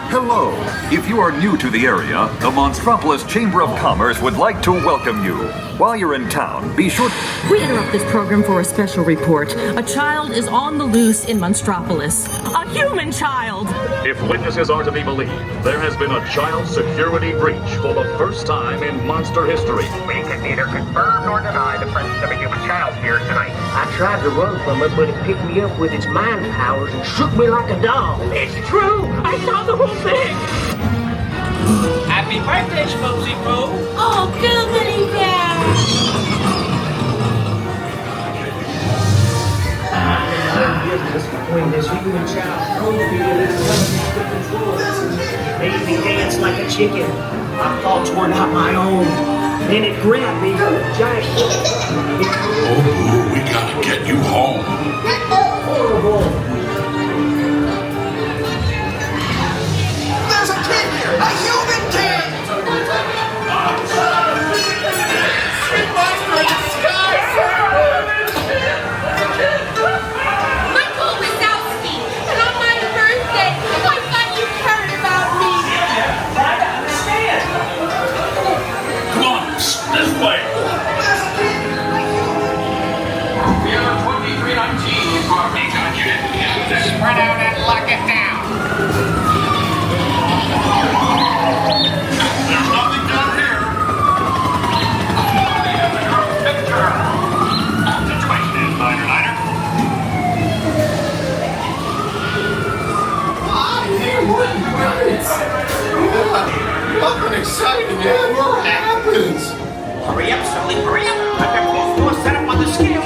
Hello. If you are new to the area, the Monstropolis Chamber of Commerce would like to welcome you. While you're in town, be sure... We interrupt this program for a special report. A child is on the loose in Monstropolis. A human child! If witnesses are to be believed, there has been a child security breach for the first time in monster history. We can neither confirm nor deny the presence of a human child here tonight. I tried to run from it, but it picked me up with its mind powers and shook me like a dog. It's true! I saw the whole thing! Happy birthday, Sulley Boo! Oh, goodbye, bear! Between this human child trophy and its made me dance like a chicken. My thoughts were not my own. Then it grabbed me, giant. Oh, Boo, we gotta get you home. Horrible. There's a kid here! A human kid! Big monster in the sky! Michael Wazowski, and on my birthday, I thought you heard about me. I understand. Come on, this way. We are 2319 for Spread out and lock it down. There's nothing down here. Picture. Situation is Niner. Nothing exciting ever happens! Hurry up, Sulley, hurry up. I've got both doors set up on the scale.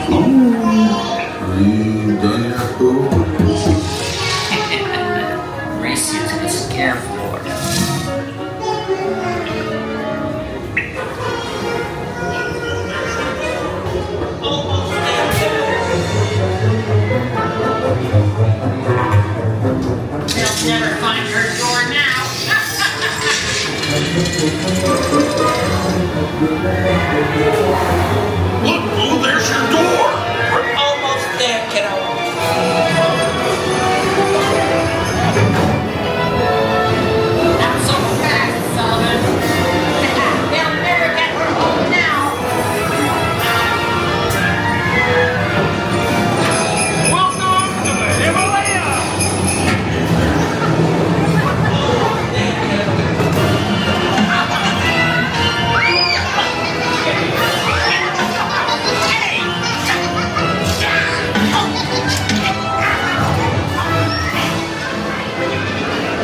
You done that, Boo? Race you to the scare floor. They'll never find her door now. Look, Boo, there's your door. We're almost there, kiddo. Not so fast, Sullivan. They'll never get her home now. Welcome to the Himalaya!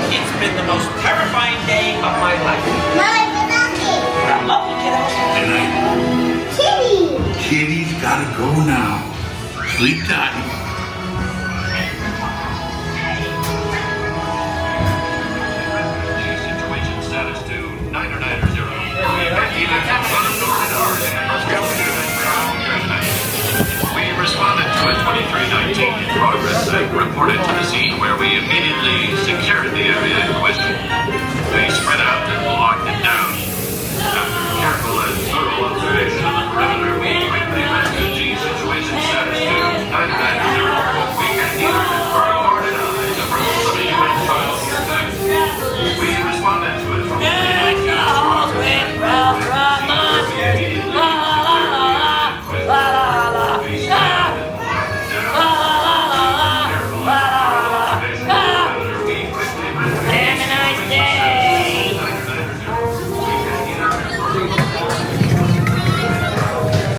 It's been the most terrifying day of my life. I love you, kiddo. And Kitty's gotta go now. Sleep tight. Situation status to 990. We responded to a 2319 in progress and reported to the scene where we immediately